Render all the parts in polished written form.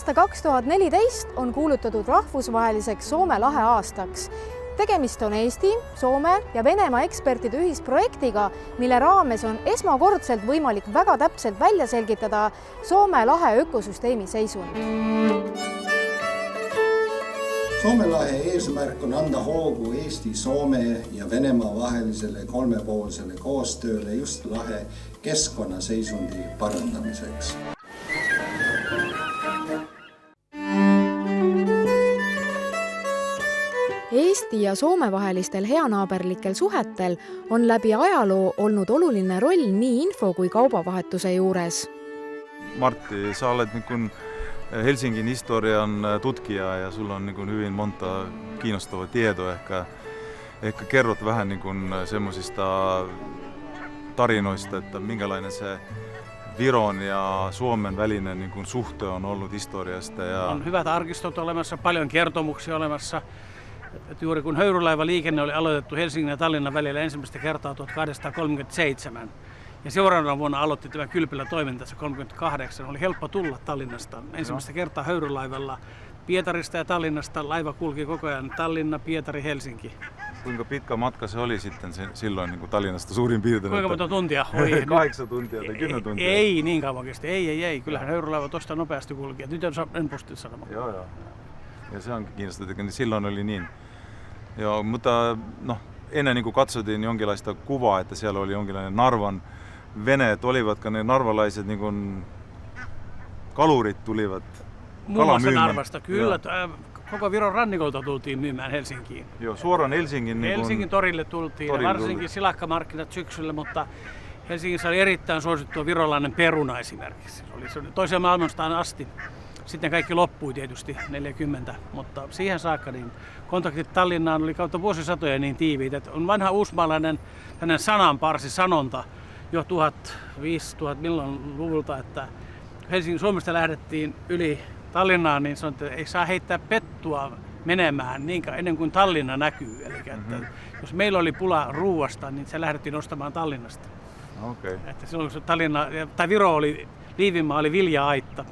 Aasta 2014 on kuulutatud rahvusvaheliseks Soome lahe aastaks. Tegemist on Eesti, Soome ja Venemaa ekspertide ühisprojektiga, mille raames on esmakordselt võimalik väga täpselt välja selgitada Soome lahe ökosüsteemi seisund. Soome lahe eesmärk on anda hoogu Eesti, Soome ja Venemaa vahelisele kolmepoolsele koostööle just lahe keskkonnaseisundi parandamiseks. Eesti ja Soome vahelistel heanaaberlikel suhetel on läbi ajaloo olnud oluline roll nii info kui kaubavahetuse juures. Martti, sa oled Helsingin historian tutkija ja sul on hyvin monta kiinnostavat tietoa. Ehkä kerrot vähän semmoisista tarinoista, että minkälainen se Viron ja Suomen välinen suhte on ollut historiasta. Ja... On hyvät arkistot olemassa, paljon kertomuksia olemassa. Että juuri kun höyrylaivaliikenne oli aloitettu Helsingin ja Tallinnan välillä ensimmäistä kertaa 1837 ja seuraavana vuonna aloitti tämä Kylpilä toimintansa 38, oli helppo tulla Tallinnasta. Ensimmäistä kertaa höyrylaivalla Pietarista ja Tallinnasta laiva kulki koko ajan Tallinna, Pietari, Helsinki. Kuinka pitkä matka se oli sitten silloin Tallinnasta suurin piirtein? Kuinka monta tuntia? 8 tuntia tai 10 tuntia? Ei niin kauan kesti. Ei. Kyllähän höyrylaiva tuosta nopeasti kulki. Nyt en pysty sanomaan. Joo. Ja se onkin kiinnostavaa, että silloin oli niin. Joo, mutta ennen katsottiin jonkinlaista kuvaa, että siellä oli jonkinlainen Narvan veneet. Olivatko ne narvalaiset kalurit tulivat muun muassa Narvasta, kyllä. Koko Viron rannikolta tultiin myymään Helsinkiin. Joo, suoraan Helsingin. Helsingin torille tultiin, varsinkin silakkamarkkinat syksyllä, mutta Helsingissä oli erittäin suosittua virolainen peruna esimerkiksi. Se oli toiseen maailmanstaan asti. Sitten kaikki loppui tietysti 40, mutta siihen saakka niin kontaktit Tallinnaan oli kautta vuosisatoja niin tiiviitä. On vanha uusmaalainen sananparsi sanonta jo 1500-luvulta, että Helsingin Suomesta lähdettiin yli Tallinnaan, niin sanottiin, että ei saa heittää pettua menemään ennen kuin Tallinna näkyy. Eli että jos meillä oli pula ruuasta, niin se lähdettiin ostamaan Tallinnasta. Okay. Että silloin kun Viro oli, Liivinmaa oli vilja-aitta.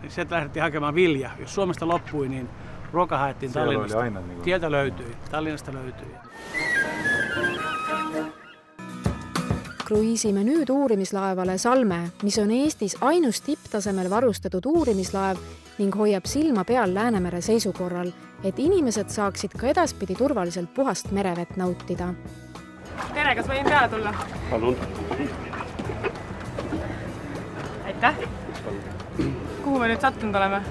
Sieltä lähdettiin hakemaan vilja. Jos Suomesta loppui, niin ruoka haettiin Tallinnasta. Tieltä löytyi, Tallinnasta löytyi. Kruiisime nüüd uurimislaevale Salme, mis on Eestis ainus tipptasemel varustatud uurimislaev ning hoiab silma peal Läänemere seisukorral, et inimesed saaksid ka edaspidi turvaliselt puhast merevett nautida. Tere, kas võin peale tulla? Palun. Aitäh. Kuhu me nüüd sattunud oleme?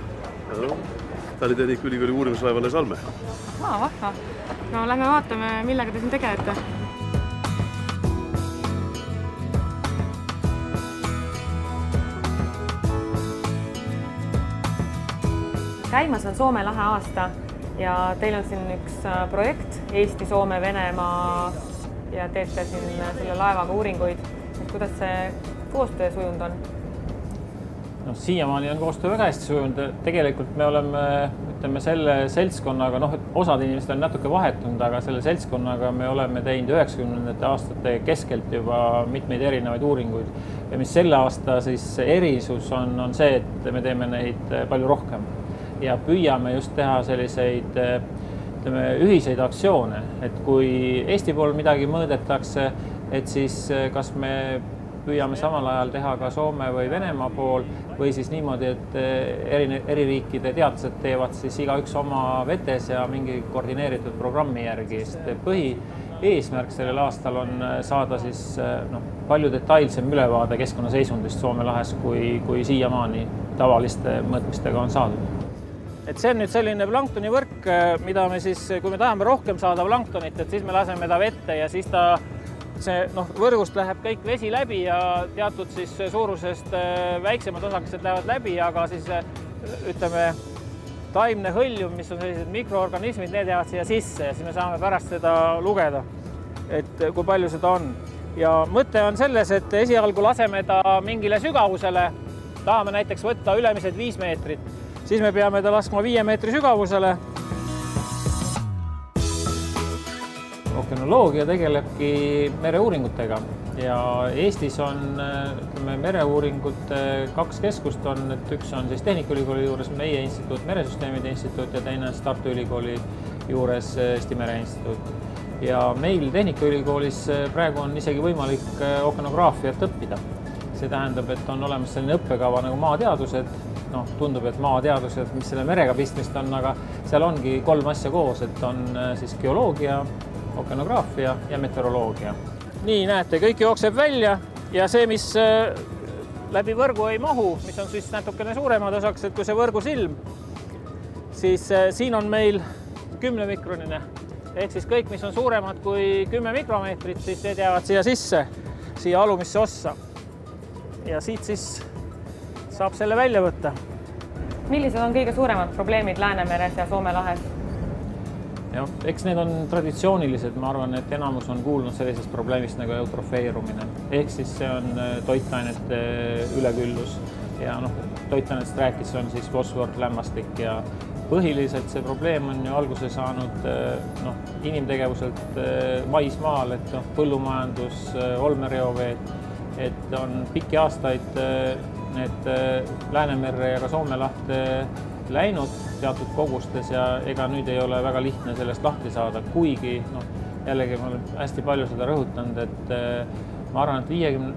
Tallinna Ülikooli uurimislaevale Salme. Vahva. No lähme vaatame, millega te siin tegelete. Käimas on Soome lahe aasta ja teil on siin üks projekt Eesti, Soome, Venemaa ja teete siin selle laevaga uuringuid. Kuidas see koostöö sujund on? Siiamaani on koostöö väga hästi sujunud. Tegelikult me oleme selle seltskonnaga, osad inimesed on natuke vahetunud, aga selle seltskonnaga me oleme teinud 90. aastate keskelt juba mitmeid erinevaid uuringuid. Ja mis selle aasta siis erisus on see, et me teeme neid palju rohkem. Ja püüame just teha selliseid ühiseid aktsioone, et kui Eesti pool midagi mõõdetakse, et siis kas me püüame samal ajal teha ka Soome või Venemaa pool või siis niimoodi, et eri riikide teadlased teevad siis igaüks oma vetes ja mingi koordineeritud programmi järgi. Põhieesmärk sellel aastal on saada siis palju detailsem ülevaade keskkonnaseisundist Soome lahes, kui siiamaani tavaliste mõõtmistega on saadud. Et see on nüüd selline planktoni võrk, mida me siis, kui me tahame rohkem saada planktonit, et siis me laseme ta vette ja siis võrgust läheb kõik vesi läbi ja teatud siis suurusest väiksemad osakesed lähevad läbi, aga siis taimne hõljum, mis on sellised mikroorganismid, need jäävad siia sisse ja siis me saame pärast seda lugeda, et kui palju seda on. Ja mõte on selles, et esialgu laseme ta mingile sügavusele, tahame näiteks võtta ülemised 5 meetrit, siis me peame ta laskma 5 meetri sügavusele. okeanoloogia tegelebki mereuuringutega ja Eestis on mereuuringute 2 keskust on, et üks on siis Tehnikaülikooli juures meie instituut, Meresüsteemide instituut ja teine on Tartu Ülikooli juures Eesti Mereinstituut. Ja meil Tehnikaülikoolis praegu on isegi võimalik okeanograafiat õppida. See tähendab, et on olemas selline õppekava nagu maateadused. Tundub, et maateadused, mis selle merega pistmist on, aga seal ongi 3 asja koos, et on siis geoloogia, okeanograafia ja meteoroloogia. Nii, näete, kõik jookseb välja ja see, mis läbi võrgu ei mahu, mis on siis natukene suuremad osaks, et kui see võrgusilm, siis siin on meil 10-mikronine. Ehk siis kõik, mis on suuremad kui 10 mikromeetrit, siis need jäävad siia sisse, siia alumisse ossa. Ja siit siis saab selle välja võtta. Millised on kõige suuremad probleemid Läänemeres ja Soome lahes? Ja, eks need on traditsioonilised, ma arvan, et enamus on kuulnud sellisest probleemist nagu eutrofeerumine. Ehk siis see on toitainete üleküllus ja toitainetest rääkis on siis fosfor, lämmastik ja põhiliselt see probleem on ju alguse saanud inimtegevuselt maismaal, et põllumajandus, olmereoveed, et on pikki aastaid need Läänemerre ja ka Soome lahte läinud teatud kogustes ja ega nüüd ei ole väga lihtne sellest lahti saada, kuigi jällegi ma olen hästi palju seda rõhutanud, et ma arvan, et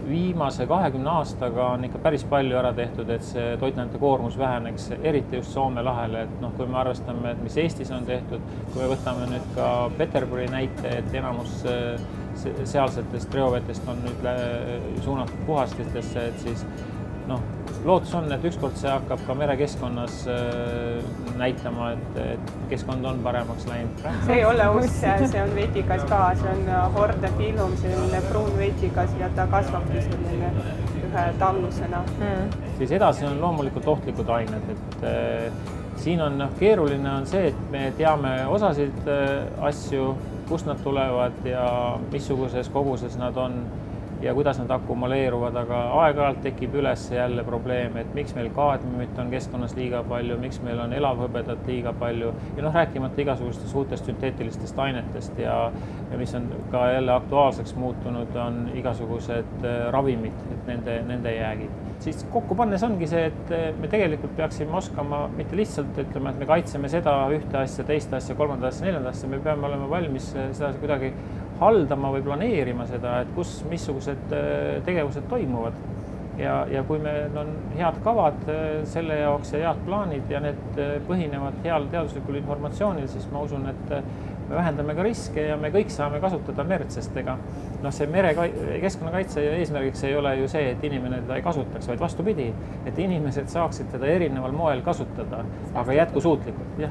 viimase 20 aastaga on ikka päris palju ära tehtud, et see toitainete koormus väheneks, eriti just Soome lahele, et kui me arvestame, et mis Eestis on tehtud, kui me võtame nüüd ka Peterburi näite, et enamus sealsetest reovetest on nüüd suunatud puhastitesse, et siis lootus on, et ükskord see hakkab ka merekeskkonnas näitama, et keskkond on paremaks läinud. See ei ole uus, see on vetikas ka, see on hordefilum, selline pruun vetikas ja ta kasvabki selline ühe tallusena. Siis edasi on loomulikult ohtlikud ained, et siin on keeruline on see, et me teame osasid asju, kust nad tulevad ja missuguses koguses nad on ja kuidas nad akumuleeruvad, aga aeg-ajalt tekib üles jälle probleem, et miks meil kaadmiumit on keskkonnas liiga palju, miks meil on elavhõbedat liiga palju ja rääkimata igasugustest uutest sünteetilistest ainetest ja mis on ka jälle aktuaalseks muutunud, on igasugused ravimid, et nende jäägid. Siis kokku pannes ongi see, et me tegelikult peaksime oskama mitte lihtsalt ütlema, et me kaitseme seda ühte asja, teist asja, kolmandat asja, neljandat asja, me peame olema valmis seda kuidagi haldama või planeerima seda, et kus missugused tegevused toimuvad. Ja kui meil on head kavad selle jaoks ja head plaanid ja need põhinevad heal teaduslikul informatsioonil, siis ma usun, et me vähendame ka riske ja me kõik saame kasutada merd, sest ega see keskkonnakaitse eesmärgiks ei ole ju see, et inimene teda ei kasutaks, vaid vastupidi, et inimesed saaksid teda erineval moel kasutada, aga jätkusuutlikult. Jah,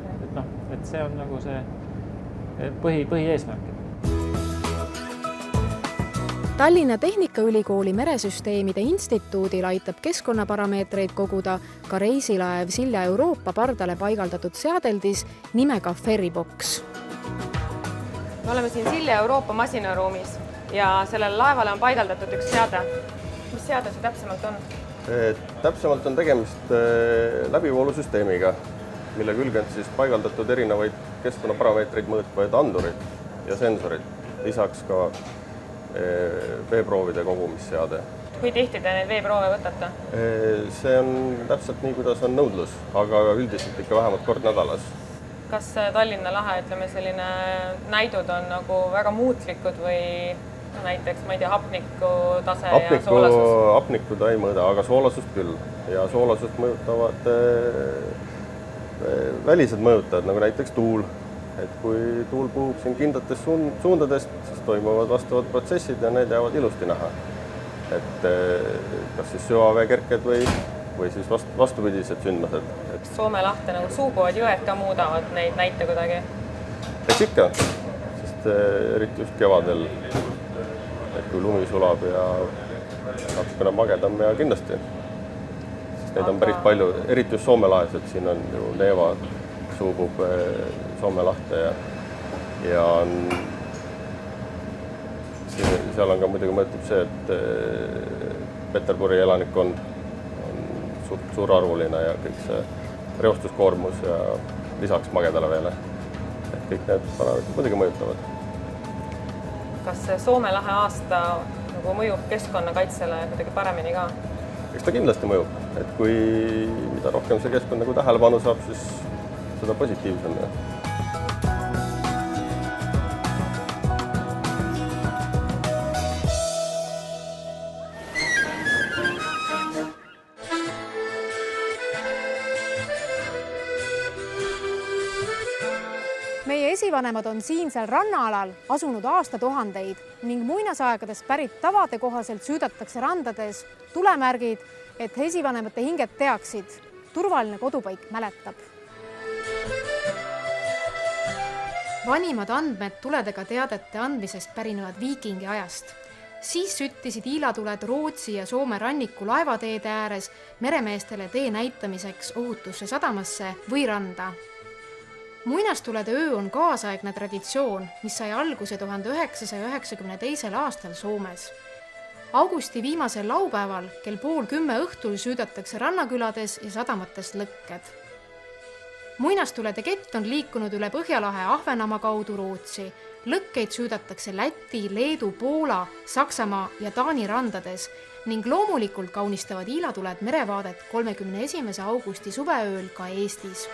et see on nagu see põhieesmärk. Tallinna Tehnikaülikooli Meresüsteemide instituudil aitab keskkonnaparameetreid koguda ka reisilaev Silja Euroopa pardale paigaldatud seadeldis nimega Ferrybox. Me oleme siin Silja Euroopa masinaruumis ja sellele laevale on paigaldatud üks seade. Mis seade see täpsemalt on? Täpsemalt on tegemist läbivoolusüsteemiga, mille külge on siis paigaldatud erinevaid keskkonnaparameetreid mõõtvaid andurid ja sensorid, lisaks ka veeproovide kogumisseade. Kui tihti te neid veeproove võtate? See on täpselt nii, kuidas on nõudlus, aga üldiselt ikka vähemalt kord nädalas. Kas Tallinna lahe, ütleme, selline näidud on nagu väga muutlikud või näiteks, ma ei tea, hapniku tase ja soolasus? Hapnikku ta ei mõõda, aga soolasust küll. Ja soolasust mõjutavad välised mõjutajad, nagu näiteks tuul. Et kui tuul puhub siin kindlatest suundadest, siis toimuvad vastavad protsessid ja need jäävad ilusti näha. Et kas siis süvaveekerked või siis vastupidised sündmused. Soome lahte nagu suubuvad jõed ka muudavad neid näite kuidagi? Eks ikka, sest eriti just kevadel, et kui lumi sulab ja natukene magedam ja kindlasti. Sest neid on päris palju, eriti just Soome lahes, et siin on ju Neeva suubub Soome lahte ja seal on ka muidugi mõjutab see, et Peterburi elanikkond on suurarvuline ja kõik see reostuskoormus ja lisaks magedale veele. Et kõik need parameetrid muidugi mõjutavad. kas see Soome lahe aasta nagu mõjub keskkonnakaitsele kuidagi paremini ka? Eks ta kindlasti mõjub, et kui mida rohkem see keskkond nagu tähelepanu saab, siis seda positiivsem. Meie esivanemad on siinsel rannaalal asunud aastatuhandeid ning muinasaegadest pärit tavade kohaselt süüdatakse randades tulemärgid, et esivanemate hinged teaksid, turvaline kodupaik mäletab. Vanimad andmed tuledega teadete andmisest pärinevad viikingi ajast. Siis süttisid iilatuled Rootsi ja Soome ranniku laevateede ääres meremeestele tee näitamiseks ohutusse sadamasse või randa. Muinastulede öö on kaasaegne traditsioon, mis sai alguse 1992. aastal Soomes. Augusti viimasel laupäeval kell 9:30 õhtul süüdatakse rannakülades ja sadamates lõkked. Muinastulede kett on liikunud üle Põhjalahe Ahvenamaa kaudu Rootsi. Lõkkeid süüdatakse Läti, Leedu, Poola, Saksamaa ja Taani randades ning loomulikult kaunistavad iilatuled merevaadet 31. augusti suveööl ka Eestis.